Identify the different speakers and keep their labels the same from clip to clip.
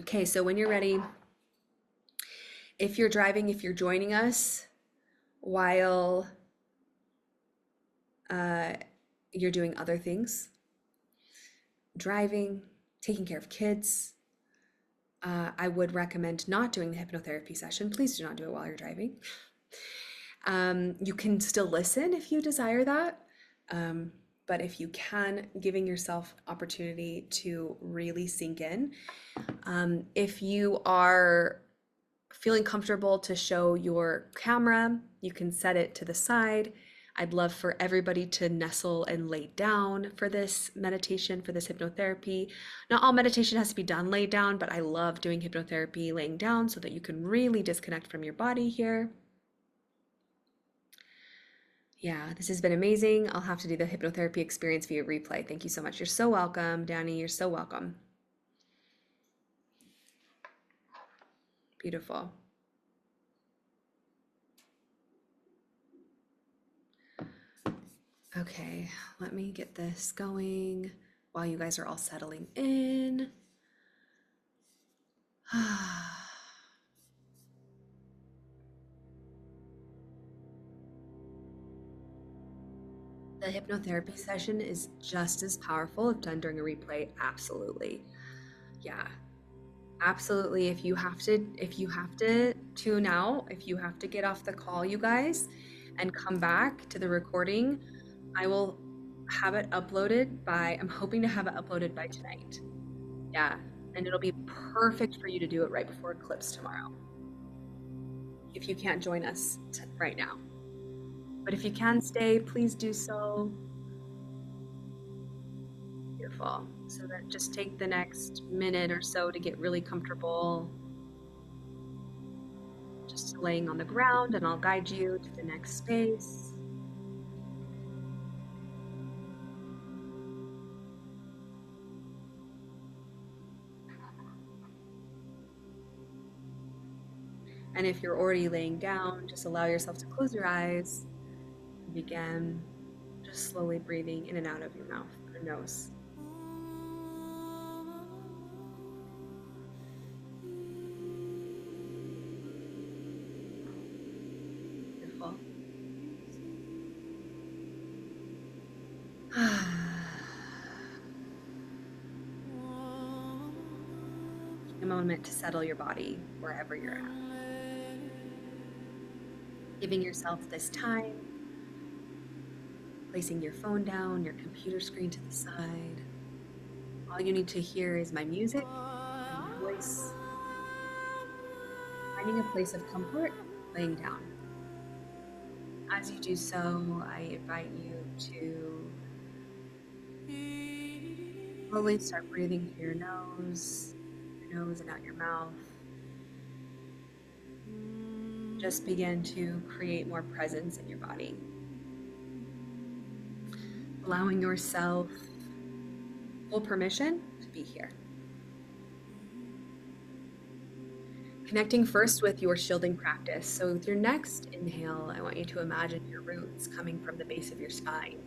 Speaker 1: Okay, so when you're ready, if you're driving, if you're joining us while uh, you're doing other things, driving, taking care of kids, I would recommend not doing the hypnotherapy session. Please do not do it while you're driving. You can still listen if you desire that. Um, but if you can, giving yourself opportunity to really sink in. If you are feeling comfortable to show your camera, you can set it to the side. I'd love for everybody to nestle and lay down for this meditation, for this hypnotherapy. Not all meditation has to be done laid down, but I love doing hypnotherapy laying down so that you can really disconnect from your body here. Yeah, this has been amazing. I'll have to do the hypnotherapy experience via replay. Thank you so much. You're so welcome, Danny. You're so welcome. Beautiful. Okay, let me get this going while you guys are all settling in. The hypnotherapy session is just as powerful if done during a replay. Absolutely. Yeah, absolutely. If you have to tune out, if you have to get off the call, you guys, and come back to the recording, I will have it uploaded by, I'm hoping to have it uploaded by tonight. Yeah, and it'll be perfect for you to do it right before Eclipse tomorrow, if you can't join us right now. But if you can stay, please do so. Beautiful. So then just take the next minute or so to get really comfortable, just laying on the ground, and I'll guide you to the next space. And if you're already laying down, just allow yourself to close your eyes and begin just slowly breathing in and out of your mouth or nose. Beautiful. A moment to settle your body wherever you're at. Giving yourself this time, placing your phone down, your computer screen to the side. All you need to hear is my music and my voice. Finding a place of comfort, laying down. As you do so, I invite you to slowly start breathing through your nose and out your mouth. Just begin to create more presence in your body. Allowing yourself full permission to be here. Connecting first with your shielding practice. So with your next inhale, I want you to imagine your roots coming from the base of your spine.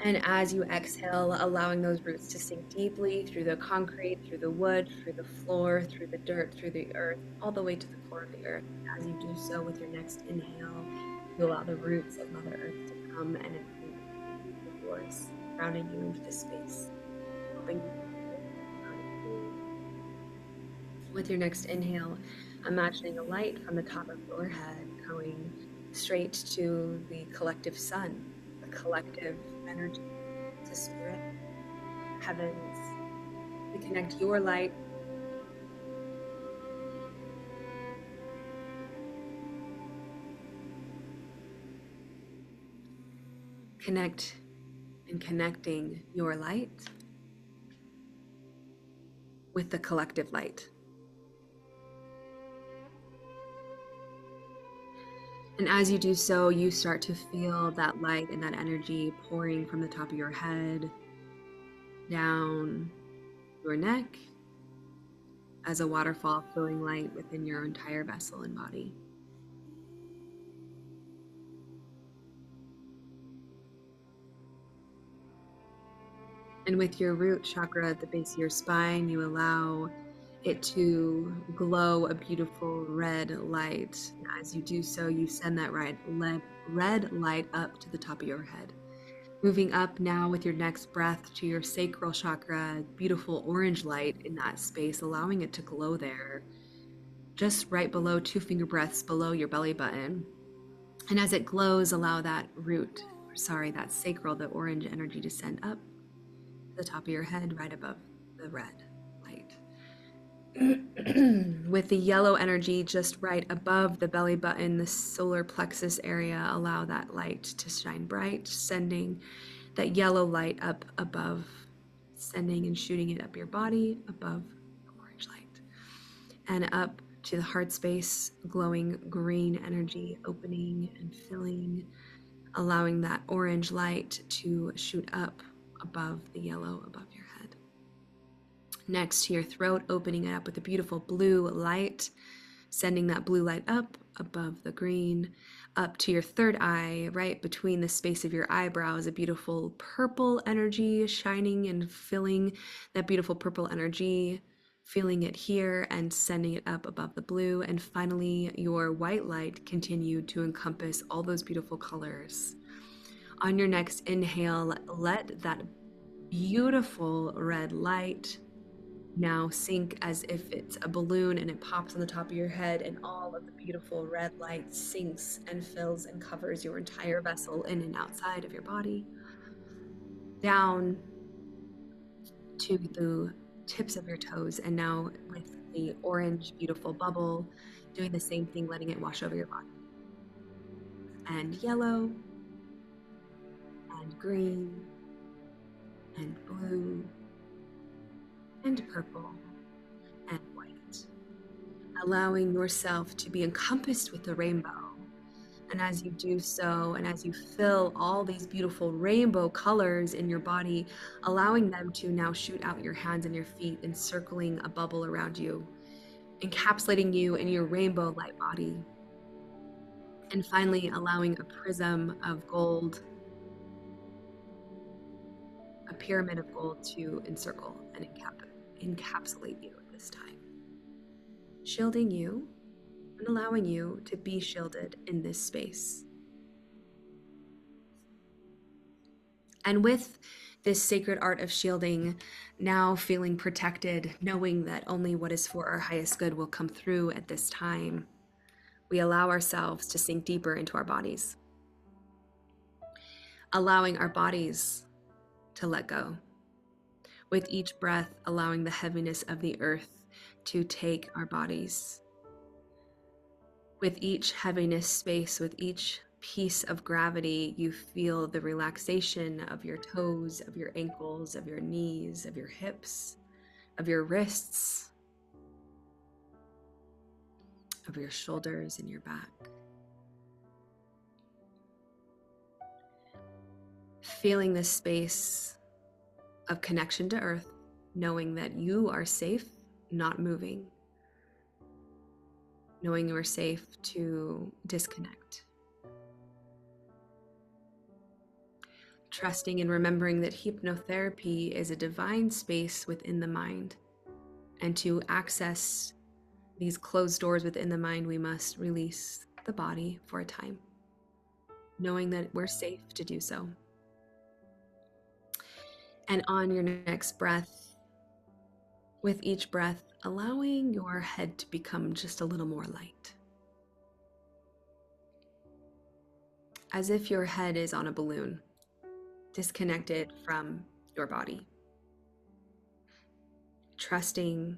Speaker 1: And as you exhale, allowing those roots to sink deeply through the concrete, through the wood, through the floor, through the dirt, through the earth, all the way to the core of the earth. As you do so with your next inhale, you allow the roots of Mother Earth to come and infuse yours, grounding you into this space, helping you. With your next inhale, imagining a light from the top of your head going straight to the collective sun, the collective energy, to spirit, heavens, to connect your light connecting your light with the collective light. And as you do so, you start to feel that light and that energy pouring from the top of your head down your neck as a waterfall, flowing light within your entire vessel and body. And with your root chakra at the base of your spine, you allow it to glow a beautiful red light. As you do so, you send that red light up to the top of your head. Moving up now with your next breath to your sacral chakra, beautiful orange light in that space, allowing it to glow there, just right below 2 finger breaths below your belly button. And as it glows, allow that that sacral, the orange energy to send up to the top of your head, right above the red light. With the yellow energy just right above the belly button, the solar plexus area, allow that light to shine bright, sending that yellow light up above, sending and shooting it up your body above the orange light, and up to the heart space, glowing green energy, opening and filling, allowing that orange light to shoot up above the yellow above your head. Next to your throat, opening it up with a beautiful blue light, sending that blue light up above the green, up to your third eye, right between the space of your eyebrows, a beautiful purple energy shining and filling that beautiful purple energy, feeling it here and sending it up above the blue. And finally, your white light continued to encompass all those beautiful colors. On your next inhale, let that beautiful red light now sink as if it's a balloon and it pops on the top of your head, and all of the beautiful red light sinks and fills and covers your entire vessel in and outside of your body, down to the tips of your toes. And now with the orange beautiful bubble, doing the same thing, letting it wash over your body. And yellow and green and blue and purple and white, allowing yourself to be encompassed with the rainbow. And as you do so, and as you fill all these beautiful rainbow colors in your body, allowing them to now shoot out your hands and your feet, encircling a bubble around you, encapsulating you in your rainbow light body. And finally, allowing a prism of gold, a pyramid of gold, to encircle and encapsulate you at this time, shielding you and allowing you to be shielded in this space. And with this sacred art of shielding, now feeling protected, knowing that only what is for our highest good will come through at this time, we allow ourselves to sink deeper into our bodies, allowing our bodies to let go. With each breath, allowing the heaviness of the earth to take our bodies. With each heaviness space, with each piece of gravity, you feel the relaxation of your toes, of your ankles, of your knees, of your hips, of your wrists, of your shoulders and your back. Feeling this space of connection to earth, knowing that you are safe, not moving, knowing you are safe to disconnect. Trusting and remembering that hypnotherapy is a divine space within the mind, and to access these closed doors within the mind, we must release the body for a time, knowing that we're safe to do so. And on your next breath, with each breath, allowing your head to become just a little more light, as if your head is on a balloon, disconnected from your body. Trusting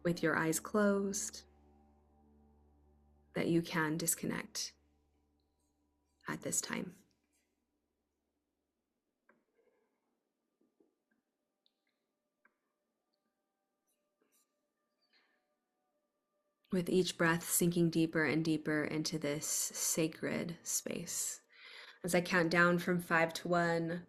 Speaker 1: with your eyes closed that you can disconnect at this time. With each breath, sinking deeper and deeper into this sacred space. As I count down from 5 to 1,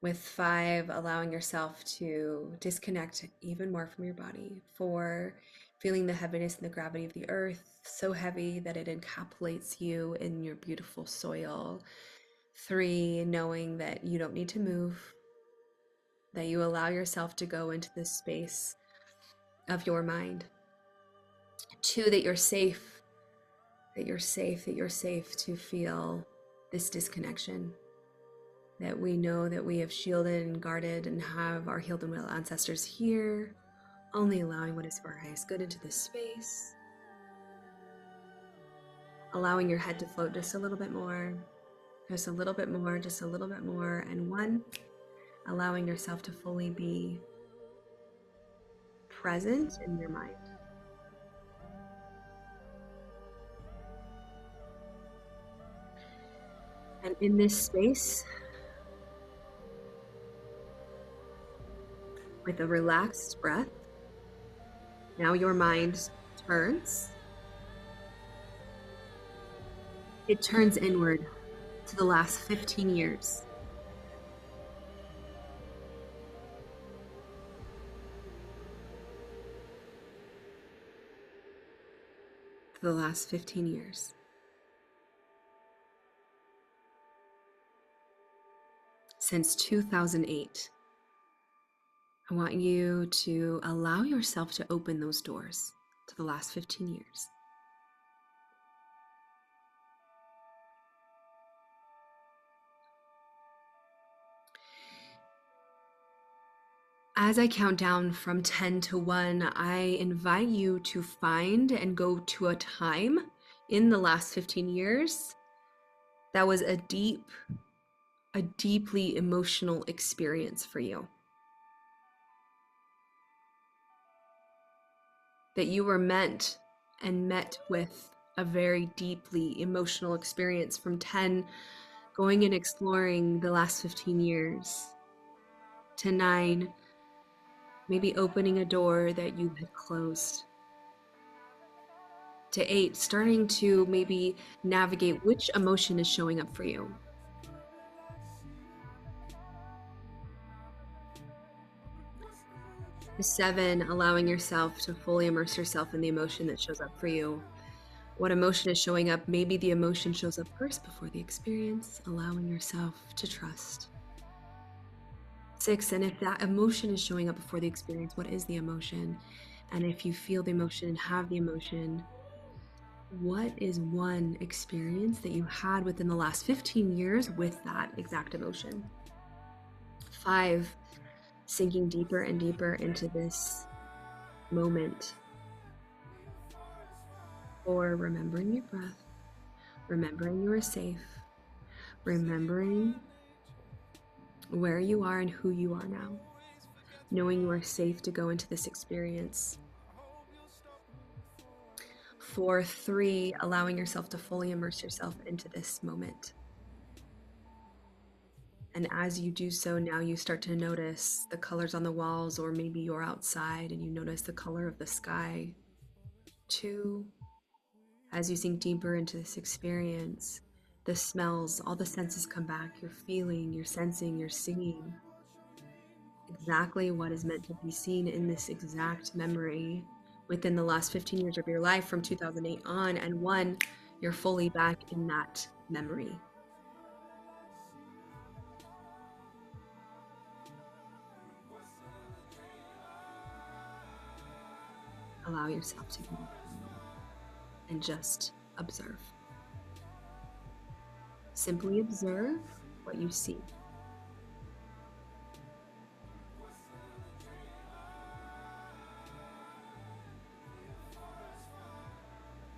Speaker 1: with 5, allowing yourself to disconnect even more from your body. 4, feeling the heaviness and the gravity of the earth, so heavy that it encapsulates you in your beautiful soil. 3, knowing that you don't need to move, that you allow yourself to go into this space of your mind. 2, that you're safe, that you're safe, that you're safe to feel this disconnection. That we know that we have shielded and guarded and have our healed and well ancestors here, only allowing what is for our highest good into this space. Allowing your head to float just a little bit more, just a little bit more, just a little bit more. And 1, allowing yourself to fully be present in your mind. And in this space, with a relaxed breath, now your mind turns. It turns inward to the last 15 years. To the last 15 years. Since 2008. I want you to allow yourself to open those doors to the last 15 years. As I count down from 10 to 1, I invite you to find and go to a time in the last 15 years that was a deeply emotional experience for you. That you were met with a very deeply emotional experience from 10, going and exploring the last 15 years, to 9, maybe opening a door that you had closed, to 8, starting to maybe navigate which emotion is showing up for you. To 7, allowing yourself to fully immerse yourself in the emotion that shows up for you. What emotion is showing up? Maybe the emotion shows up first before the experience, allowing yourself to trust. 6, and if that emotion is showing up before the experience, what is the emotion? And if you feel the emotion and have the emotion, what is one experience that you had within the last 15 years with that exact emotion? 5, sinking deeper and deeper into this moment. 4, remembering your breath, remembering you are safe, remembering where you are and who you are now, knowing you are safe to go into this experience. 4, 3, allowing yourself to fully immerse yourself into this moment. And as you do so, now you start to notice the colors on the walls, or maybe you're outside and you notice the color of the sky. 2, as you sink deeper into this experience, the smells, all the senses come back. You're feeling, you're sensing, you're singing exactly what is meant to be seen in this exact memory within the last 15 years of your life from 2008 on. And 1, you're fully back in that memory. Allow yourself to be and just observe. Simply observe what you see.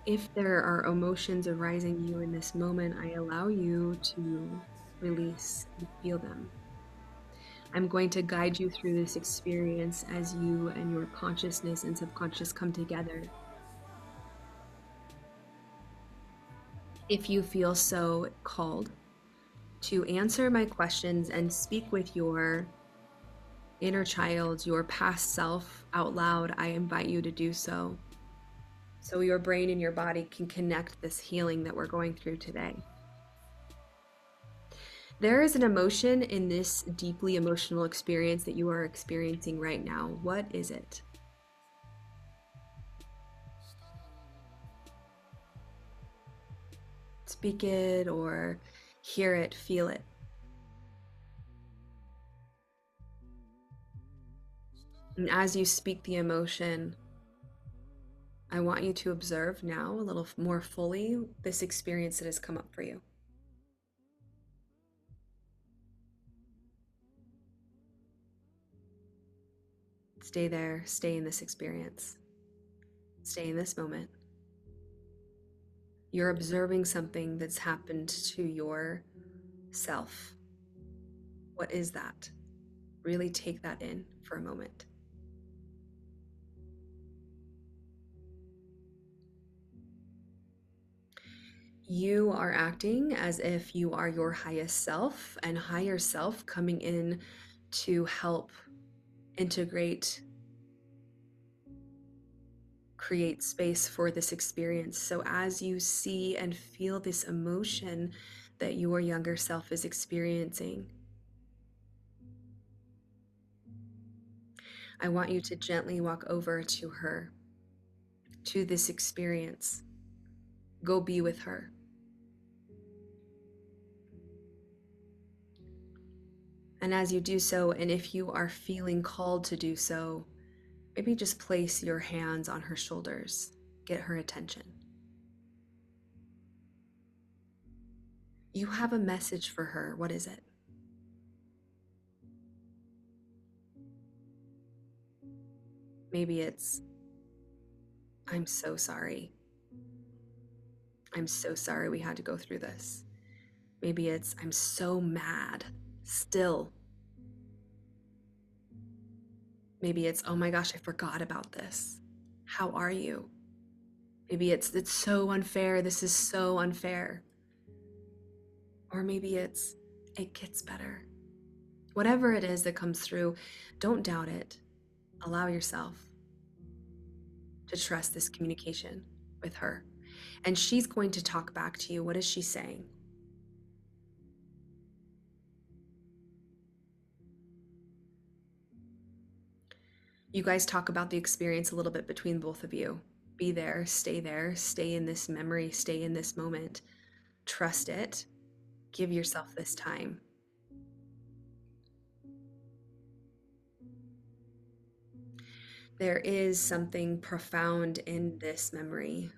Speaker 1: If there are emotions arising you in this moment, I allow you to release and feel them. I'm going to guide you through this experience as you and your consciousness and subconscious come together. If you feel so called to answer my questions and speak with your inner child, your past self out loud, I invite you to do so. So your brain and your body can connect this healing that we're going through today. There is an emotion in this deeply emotional experience that you are experiencing right now. What is it? Speak it or hear it, feel it. And as you speak the emotion, I want you to observe now a little more fully this experience that has come up for you. Stay there, stay in this experience, stay in this moment. You're observing something that's happened to yourself. What is that? Really take that in for a moment. You are acting as if you are your highest self, and higher self coming in to help integrate, create space for this experience. So as you see and feel this emotion that your younger self is experiencing, I want you to gently walk over to her, to this experience. Go be with her. And as you do so, and if you are feeling called to do so, maybe just place your hands on her shoulders, get her attention. You have a message for her. What is it? Maybe it's, I'm so sorry. I'm so sorry we had to go through this. Maybe it's, I'm so mad still. Maybe it's, oh my gosh, I forgot about this. How are you? Maybe it's so unfair. This is so unfair. Or maybe it's, it gets better. Whatever it is that comes through, don't doubt it. Allow yourself to trust this communication with her. And she's going to talk back to you. What is she saying? You guys talk about the experience a little bit between both of you. Be there, stay in this memory, stay in this moment. Trust it. Give yourself this time. There is something profound in this memory.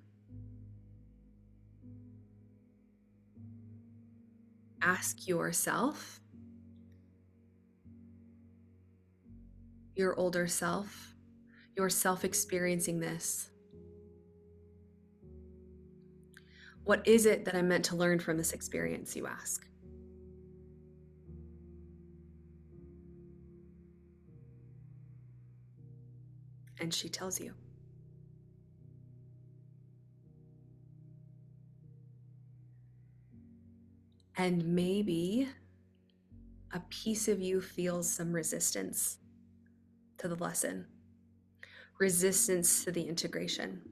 Speaker 1: Ask yourself, your older self, yourself experiencing this. What is it that I'm meant to learn from this experience, you ask? And she tells you. And maybe a piece of you feels some resistance to the lesson, resistance to the integration.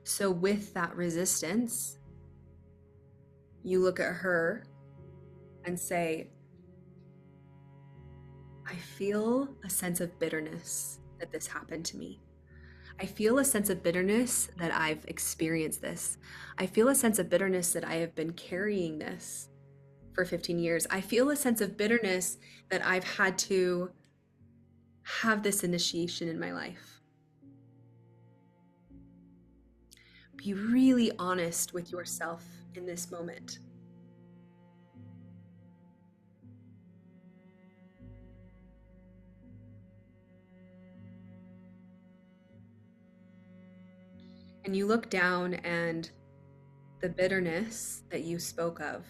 Speaker 1: So, with that resistance, you look at her and say, I feel a sense of bitterness that this happened to me. I feel a sense of bitterness that I've experienced this. I feel a sense of bitterness that I have been carrying this for 15 years. I feel a sense of bitterness that I've had to have this initiation in my life. Be really honest with yourself in this moment. And you look down, and the bitterness that you spoke of,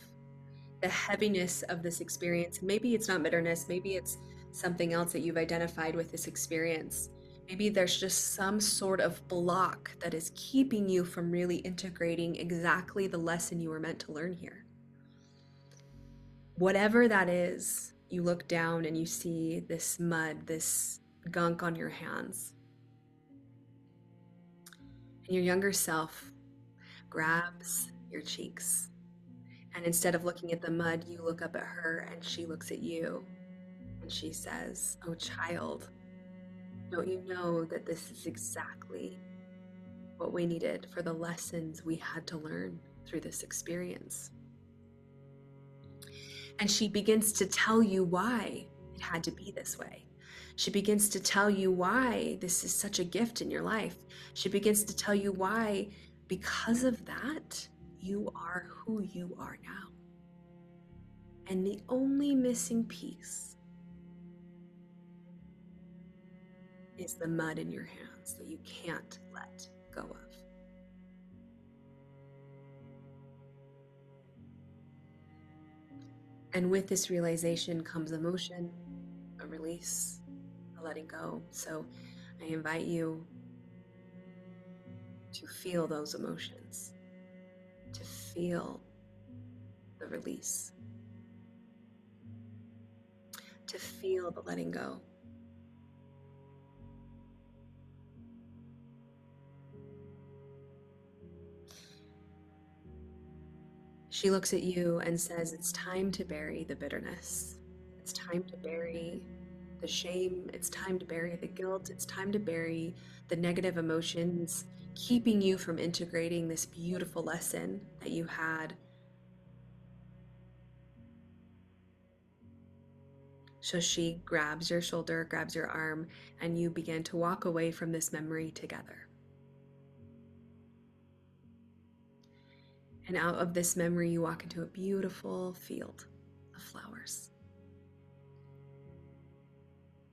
Speaker 1: the heaviness of this experience, maybe it's not bitterness, maybe it's something else that you've identified with this experience. Maybe there's just some sort of block that is keeping you from really integrating exactly the lesson you were meant to learn here. Whatever that is, you look down and you see this mud, this gunk on your hands. And your younger self grabs your cheeks. And instead of looking at the mud, you look up at her and she looks at you and she says, "Oh, child, don't you know that this is exactly what we needed for the lessons we had to learn through this experience?" And she begins to tell you why it had to be this way. She begins to tell you why this is such a gift in your life. She begins to tell you why, because of that, you are who you are now. And the only missing piece is the mud in your hands that you can't let go of. And with this realization comes emotion, a release, a letting go. So I invite you to feel those emotions, to feel the release, to feel the letting go. She looks at you and says, it's time to bury the bitterness. It's time to bury the shame. It's time to bury the guilt. It's time to bury the negative emotions, keeping you from integrating this beautiful lesson that you had. So she grabs your shoulder, grabs your arm, and you begin to walk away from this memory together. And out of this memory, you walk into a beautiful field of flowers.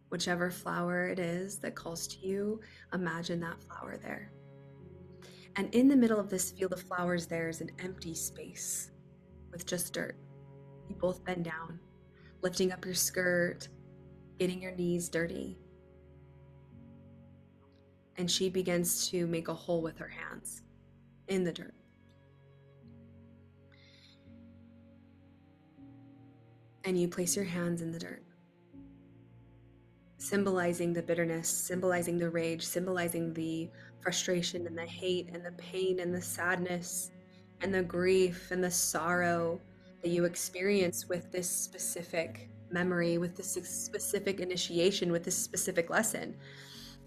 Speaker 1: Whichever flower it is that calls to you, imagine that flower there. And in the middle of this field of flowers, there's an empty space with just dirt. You both bend down, lifting up your skirt, getting your knees dirty. And she begins to make a hole with her hands in the dirt. And you place your hands in the dirt, symbolizing the bitterness, symbolizing the rage, symbolizing the frustration and the hate and the pain and the sadness and the grief and the sorrow that you experience with this specific memory, with this specific initiation, with this specific lesson.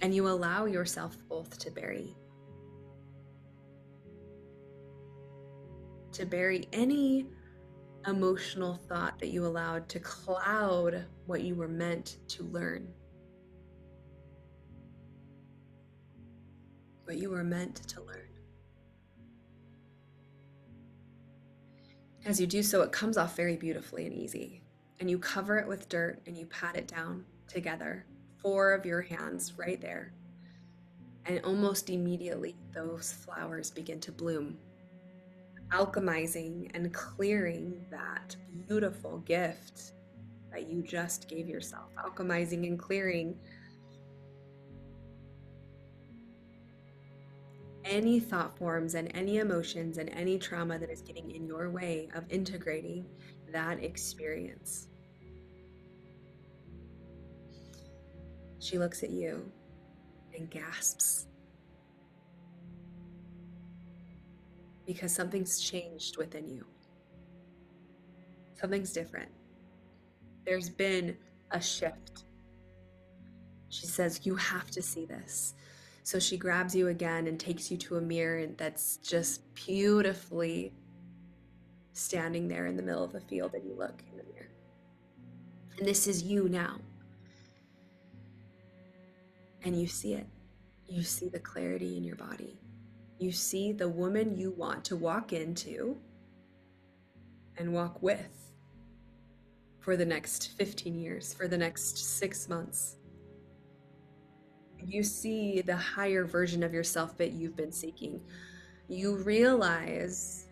Speaker 1: And you allow yourself both to bury any emotional thought that you allowed to cloud what you were meant to learn, what you were meant to learn. As you do so, it comes off very beautifully and easy. And you cover it with dirt and you pat it down together, 4 of your hands right there. And almost immediately, those flowers begin to bloom, alchemizing and clearing that beautiful gift that you just gave yourself, alchemizing and clearing any thought forms and any emotions and any trauma that is getting in your way of integrating that experience. She looks at you and gasps because something's changed within you. Something's different. There's been a shift. She says, you have to see this. So she grabs you again and takes you to a mirror that's just beautifully standing there in the middle of the field, and you look in the mirror. And this is you now. And you see it. You see the clarity in your body. You see the woman you want to walk into and walk with for the next 15 years, for the next 6 months. You see the higher version of yourself that you've been seeking. You realize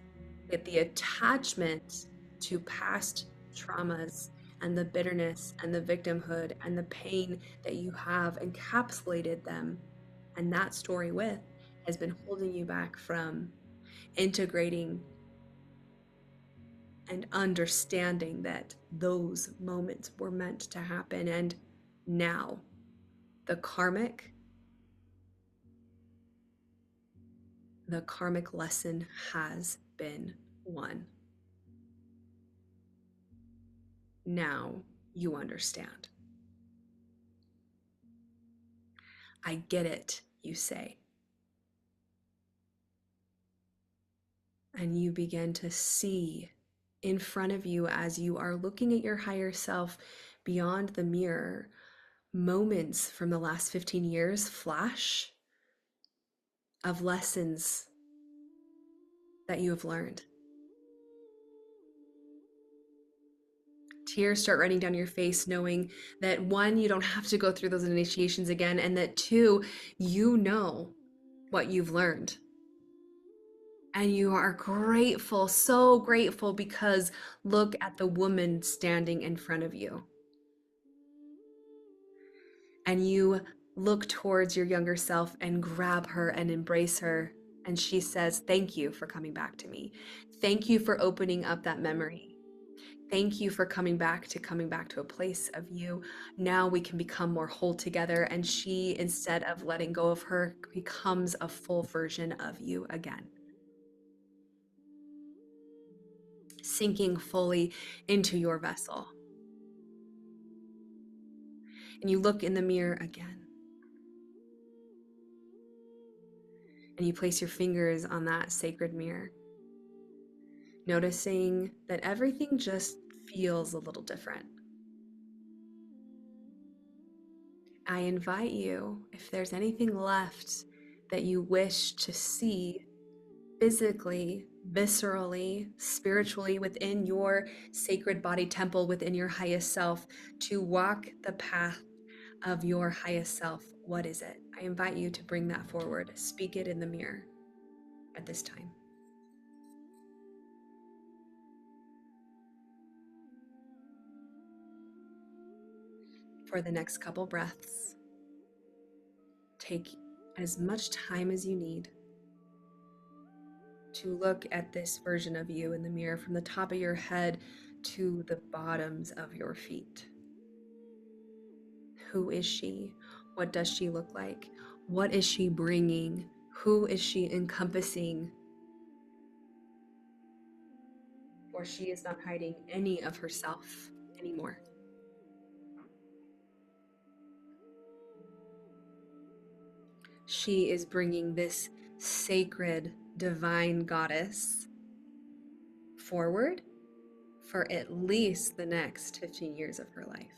Speaker 1: that the attachment to past traumas and the bitterness and the victimhood and the pain that you have encapsulated them and that story with has been holding you back from integrating and understanding that those moments were meant to happen. And now the karmic lesson has been won. Now you understand. I get it, you say. And you begin to see in front of you as you are looking at your higher self beyond the mirror. Moments from the last 15 years flash of lessons that you have learned. Tears start running down your face, knowing that one, you don't have to go through those initiations again, and that two, you know what you've learned. And you are grateful, so grateful, because look at the woman standing in front of you. And you look towards your younger self and grab her and embrace her. And she says, "Thank you for coming back to me. Thank you for opening up that memory. Thank you for coming back to a place of you. Now we can become more whole together." And she, instead of letting go of her, becomes a full version of you again, sinking fully into your vessel. And you look in the mirror again. And you place your fingers on that sacred mirror, noticing that everything just feels a little different. I invite you, if there's anything left that you wish to see physically, viscerally, spiritually within your sacred body temple, within your highest self, to walk the path of your highest self. What is it? I invite you to bring that forward. Speak it in the mirror at this time. For the next couple breaths, take as much time as you need to look at this version of you in the mirror, from the top of your head to the bottoms of your feet. Who is she? What does she look like? What is she bringing? Who is she encompassing? For she is not hiding any of herself anymore. She is bringing this sacred, divine goddess forward for at least the next 15 years of her life.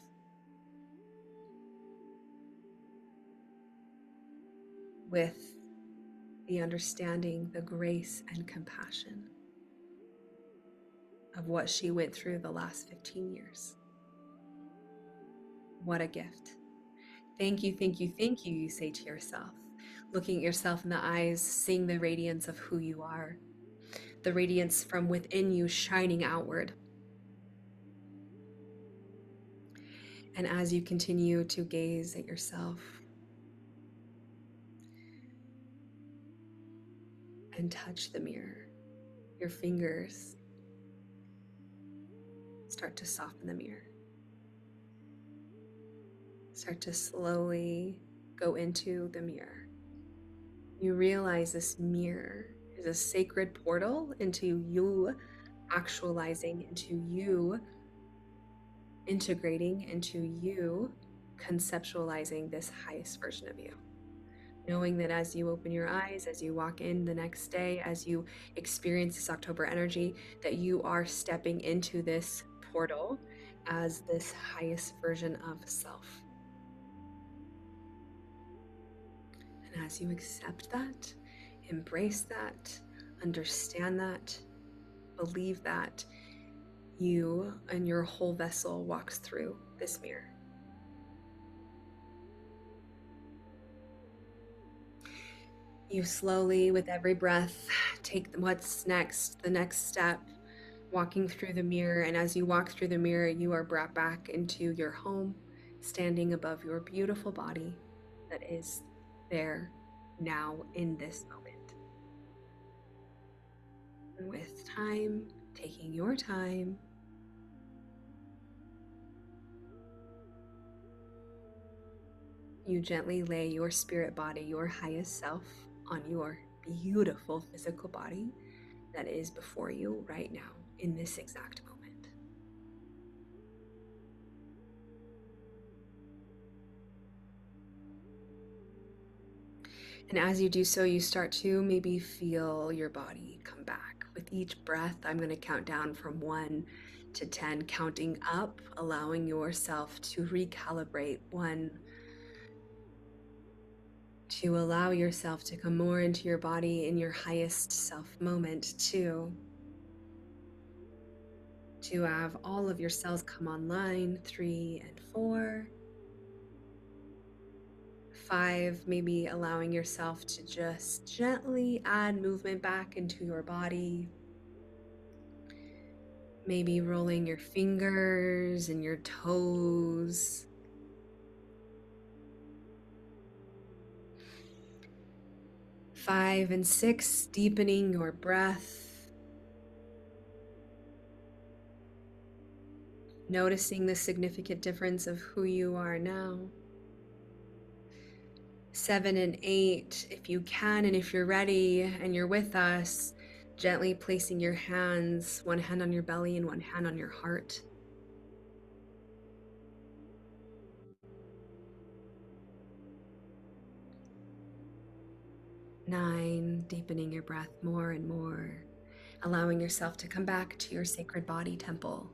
Speaker 1: With the understanding, the grace, and compassion of what she went through the last 15 years. What a gift. Thank you, thank you, thank you, you say to yourself, looking at yourself in the eyes, seeing the radiance of who you are, the radiance from within you shining outward. And as you continue to gaze at yourself and touch the mirror, your fingers start to soften the mirror. Start to slowly go into the mirror. You realize this mirror is a sacred portal into you actualizing, into you integrating, into you conceptualizing this highest version of you. Knowing that as you open your eyes, as you walk in the next day, as you experience this October energy, that you are stepping into this portal as this highest version of self. And as you accept that, embrace that, understand that, believe that, you and your whole vessel walks through this mirror. You slowly, with every breath, take what's next, the next step, walking through the mirror. And as you walk through the mirror, you are brought back into your home, standing above your beautiful body that is there now in this moment. And with time, taking your time, you gently lay your spirit body, your highest self, on your beautiful physical body that is before you right now in this exact moment. And as you do so, you start to maybe feel your body come back. With each breath, I'm going to count down from 1 to 10, counting up, allowing yourself to recalibrate. 1, to allow yourself to come more into your body in your highest self moment. 2, to have all of your cells come online. 3 and 4. 5, maybe allowing yourself to just gently add movement back into your body. Maybe rolling your fingers and your toes. 5 and 6, deepening your breath. Noticing the significant difference of who you are now. 7 and 8, if you can and if you're ready and you're with us, gently placing your hands, one hand on your belly and one hand on your heart. 9, deepening your breath more and more, allowing yourself to come back to your sacred body temple.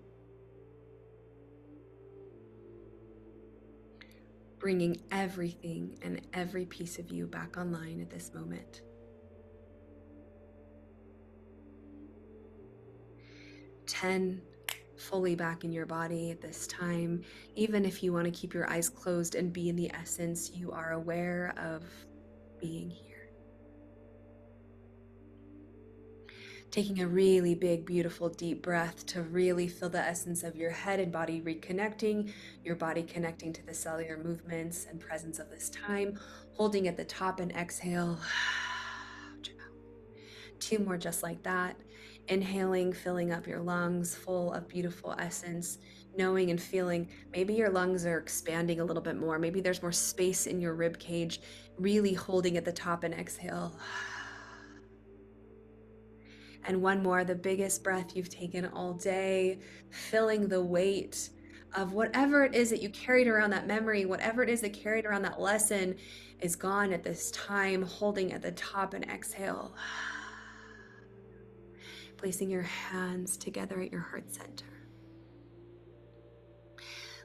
Speaker 1: Bringing everything and every piece of you back online at this moment. 10, fully back in your body at this time. Even if you want to keep your eyes closed and be in the essence, you are aware of being here. Taking a really big, beautiful, deep breath to really feel the essence of your head and body reconnecting, your body connecting to the cellular movements and presence of this time. Holding at the top and exhale. 2 more just like that. Inhaling, filling up your lungs full of beautiful essence, knowing and feeling maybe your lungs are expanding a little bit more. Maybe there's more space in your rib cage, really holding at the top and exhale. And 1 more, the biggest breath you've taken all day, filling the weight of whatever it is that you carried around, that memory, whatever it is that carried around that lesson is gone at this time, holding at the top and exhale. Placing your hands together at your heart center.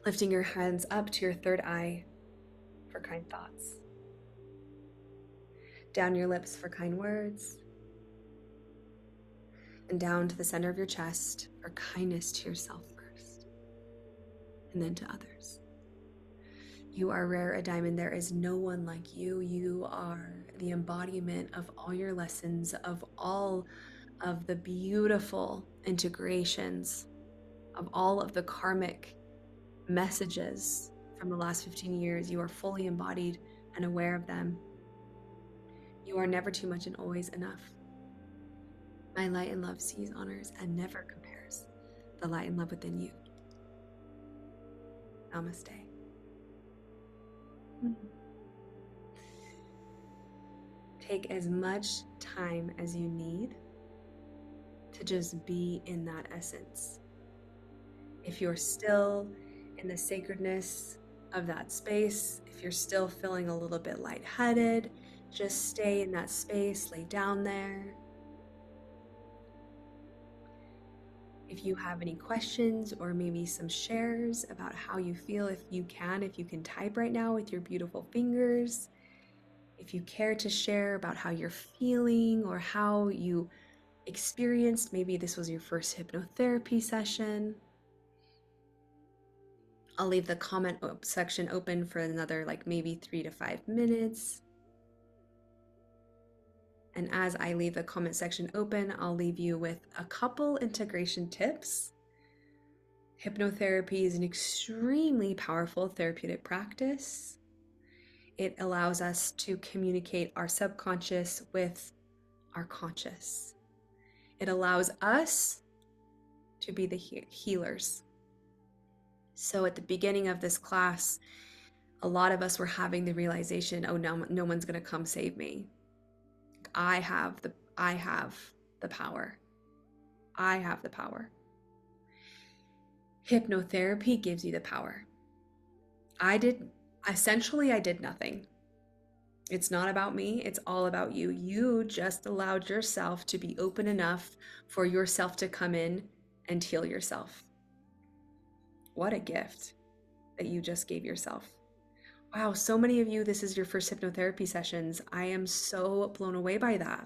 Speaker 1: Lifting your hands up to your third eye for kind thoughts. Down your lips for kind words. And down to the center of your chest for kindness to yourself first, and then to others. You are rare, a diamond. There is no one like you. You are the embodiment of all your lessons, of all of the beautiful integrations, of all of the karmic messages from the last 15 years. You are fully embodied and aware of them. You are never too much and always enough. My light and love sees, honors, and never compares the light and love within you. Namaste. Take as much time as you need to just be in that essence. If you're still in the sacredness of that space, if you're still feeling a little bit lightheaded, just stay in that space, lay down there. If you have any questions or maybe some shares about how you feel, if you can type right now with your beautiful fingers. If you care to share about how you're feeling or how you experienced, maybe this was your first hypnotherapy session. I'll leave the comment section open for another maybe 3 to 5 minutes. And as I leave the comment section open, I'll leave you with a couple integration tips. Hypnotherapy is an extremely powerful therapeutic practice. It allows us to communicate our subconscious with our conscious. It allows us to be the healers. So at the beginning of this class, a lot of us were having the realization, oh, no one's going to come save me. I have the power. I have the power. Hypnotherapy gives you the power. I did nothing. It's not about me, it's all about you. You just allowed yourself to be open enough for yourself to come in and heal yourself. What a gift that you just gave yourself. Wow, so many of you, this is your first hypnotherapy sessions. I am so blown away by that.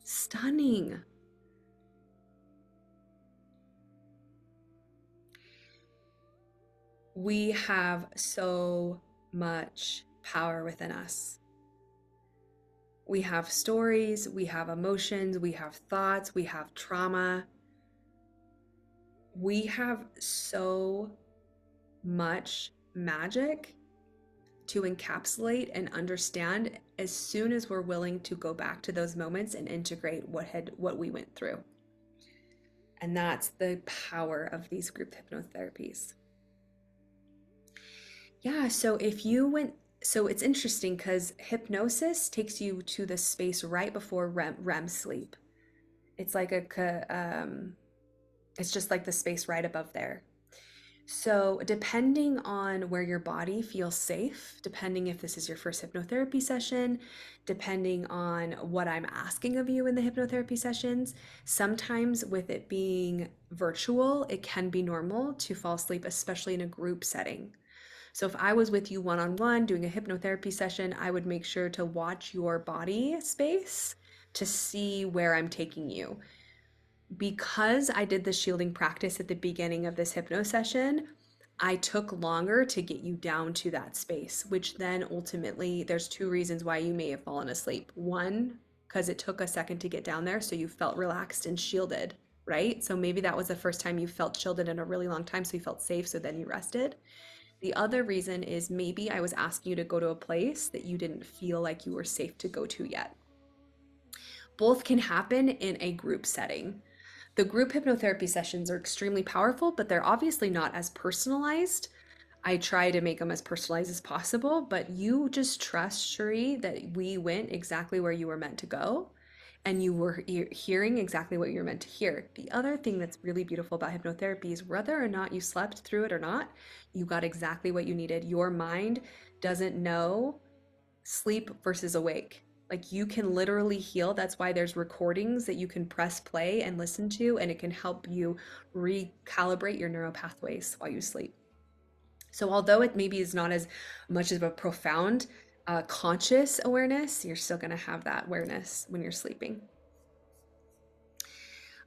Speaker 1: Stunning. We have so much power within us. We have stories, we have emotions, we have thoughts, we have trauma. We have so much magic to encapsulate and understand as soon as we're willing to go back to those moments and integrate what we went through. And that's the power of these group hypnotherapies. Yeah, so it's interesting because hypnosis takes you to the space right before REM sleep. It's like it's just like the space right above there. So, depending on where your body feels safe, depending if this is your first hypnotherapy session, depending on what I'm asking of you in the hypnotherapy sessions, sometimes with it being virtual, it can be normal to fall asleep, especially in a group setting. So, if I was with you one on one doing a hypnotherapy session, I would make sure to watch your body space to see where I'm taking you. Because I did the shielding practice at the beginning of this hypno session, I took longer to get you down to that space, which then ultimately, there's two reasons why you may have fallen asleep. One, because it took a second to get down there, so you felt relaxed and shielded, right? So maybe that was the first time you felt shielded in a really long time, so you felt safe, so then you rested. The other reason is maybe I was asking you to go to a place that you didn't feel like you were safe to go to yet. Both can happen in a group setting. The group hypnotherapy sessions are extremely powerful, but they're obviously not as personalized. I try to make them as personalized as possible, but you just trust, Cherie, that we went exactly where you were meant to go and you were hearing exactly what you're meant to hear. The other thing that's really beautiful about hypnotherapy is whether or not you slept through it or not, you got exactly what you needed. Your mind doesn't know sleep versus awake. Like you can literally heal. That's why there's recordings that you can press play and listen to, and it can help you recalibrate your neural pathways while you sleep. So, although it maybe is not as much of a profound conscious awareness, you're still going to have that awareness when you're sleeping.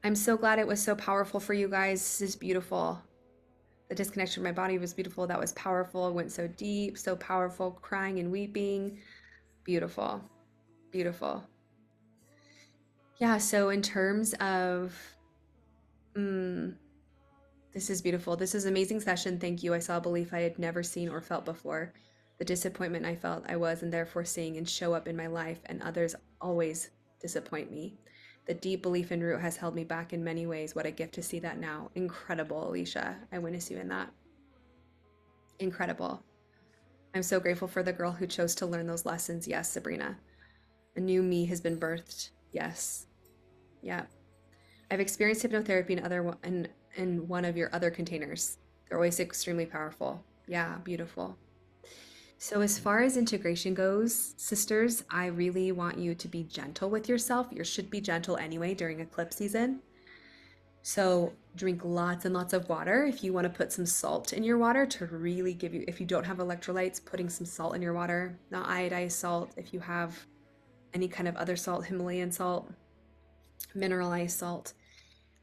Speaker 1: I'm so glad it was so powerful for you guys. This is beautiful. The disconnection of my body was beautiful. That was powerful. It went so deep, so powerful, crying and weeping. Beautiful. Beautiful. Yeah, so in terms of, this is beautiful. This is an amazing session. Thank you. I saw a belief I had never seen or felt before. The disappointment I felt I was and therefore seeing and show up in my life, and others always disappoint me. The deep belief in root has held me back in many ways. What a gift to see that now. Incredible, Alicia. I witness you in that. Incredible. I'm so grateful for the girl who chose to learn those lessons. Yes, Sabrina. A new me has been birthed. Yes. Yeah. I've experienced hypnotherapy in one of your other containers. They're always extremely powerful. Yeah, beautiful. So as far as integration goes, sisters, I really want you to be gentle with yourself. You should be gentle anyway during eclipse season. So drink lots and lots of water. If you want to put some salt in your water to really give you, if you don't have electrolytes, putting some salt in your water, not iodized salt. If you have any kind of other salt, Himalayan salt, mineralized salt.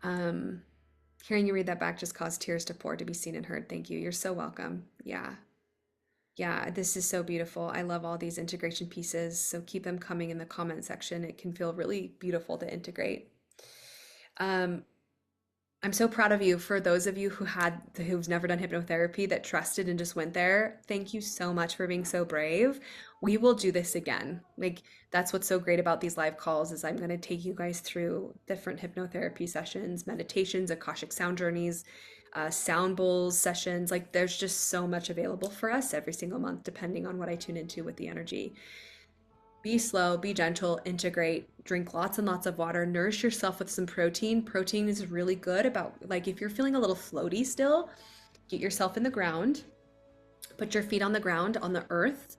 Speaker 1: Hearing you read that back just caused tears to pour to be seen and heard. Thank you. You're so welcome. Yeah. Yeah, this is so beautiful. I love all these integration pieces. So keep them coming in the comment section. It can feel really beautiful to integrate. I'm so proud of you. For those of you who've never done hypnotherapy that trusted and just went there, thank you so much for being so brave. We will do this again. Like that's what's so great about these live calls is I'm going to take you guys through different hypnotherapy sessions, meditations, Akashic sound journeys, sound bowls sessions. Like there's just so much available for us every single month, depending on what I tune into with the energy. Be slow, be gentle, integrate, drink lots and lots of water, nourish yourself with some protein. Protein is really good about, like, if you're feeling a little floaty still, get yourself in the ground, put your feet on the ground, on the earth,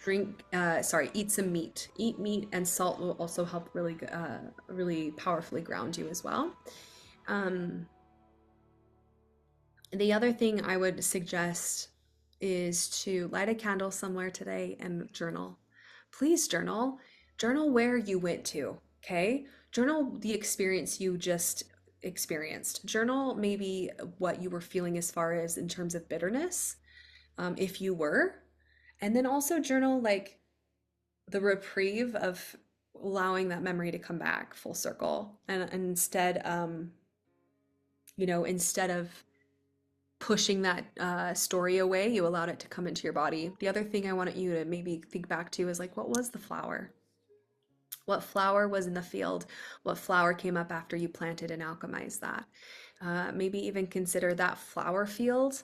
Speaker 1: eat some meat. Eat meat, and salt will also help really powerfully ground you as well. Um, the other thing I would suggest is to light a candle somewhere today and journal. Please journal. Journal where you went to, okay? Journal the experience you just experienced. Journal maybe what you were feeling as far as in terms of bitterness, if you were. And then also journal like the reprieve of allowing that memory to come back full circle. And instead, instead of pushing that story away, you allowed it to come into your body. The other thing I wanted you to maybe think back to is like, what was the flower? What flower was in the field? What flower came up after you planted and alchemized that? Maybe even consider that flower field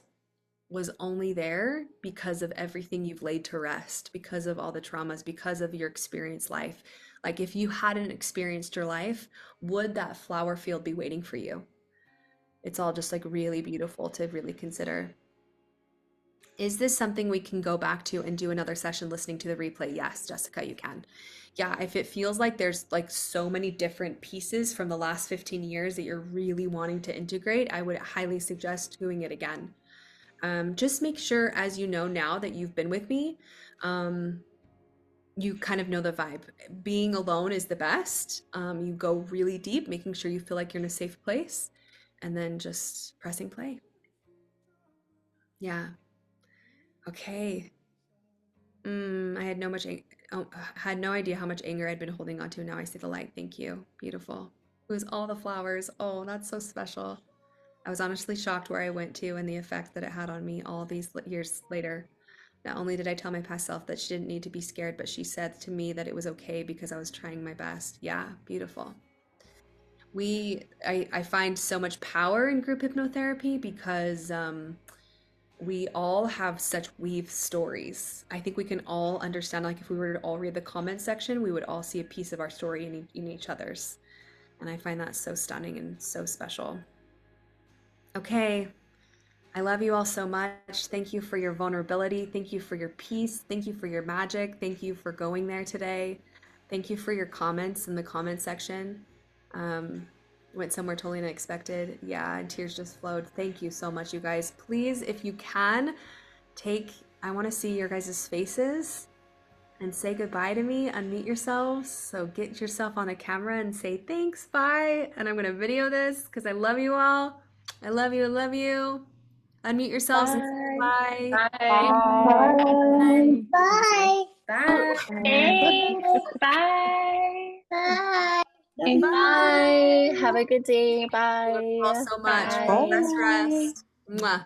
Speaker 1: was only there because of everything you've laid to rest, because of all the traumas, because of your experienced life. Like if you hadn't experienced your life, would that flower field be waiting for you? It's all just like really beautiful to really consider. Is this something we can go back to and do another session listening to the replay? Yes, Jessica, you can. Yeah, if it feels like there's like so many different pieces from the last 15 years that you're really wanting to integrate, I would highly suggest doing it again. Just make sure, as you know now that you've been with me, you kind of know the vibe. Being alone is the best. You go really deep, making sure you feel like you're in a safe place, and then just pressing play. Yeah. Okay. I had had no idea how much anger I'd been holding on to. Now I see the light. Thank you. Beautiful. It was all the flowers. Oh, that's so special. I was honestly shocked where I went to and the effect that it had on me all these years later. Not only did I tell my past self that she didn't need to be scared, but she said to me that it was okay because I was trying my best. Yeah, beautiful. I find so much power in group hypnotherapy because we all have such weave stories. I think we can all understand, like if we were to all read the comment section, we would all see a piece of our story in each other's. And I find that so stunning and so special. Okay. I love you all so much. Thank you for your vulnerability. Thank you for your peace. Thank you for your magic. Thank you for going there today. Thank you for your comments in the comment section. Um, Went somewhere totally unexpected. Yeah, and tears just flowed. Thank you so much, you guys. Please, if you can, I want to see your guys' faces and say goodbye to me. Unmute yourselves. So get yourself on the camera and say thanks, bye. And I'm going to video this because I love you all. I love you. I love you. Unmute yourselves and say
Speaker 2: Bye.
Speaker 1: bye.
Speaker 2: Bye.
Speaker 3: Bye.
Speaker 2: Bye.
Speaker 1: Bye.
Speaker 2: Thanks. Bye.
Speaker 3: Bye.
Speaker 2: Bye. Have a good day.
Speaker 1: Love you all
Speaker 2: Bye.
Speaker 1: so much.
Speaker 2: Bye.
Speaker 1: Best
Speaker 3: Bye.
Speaker 1: rest. Mwah.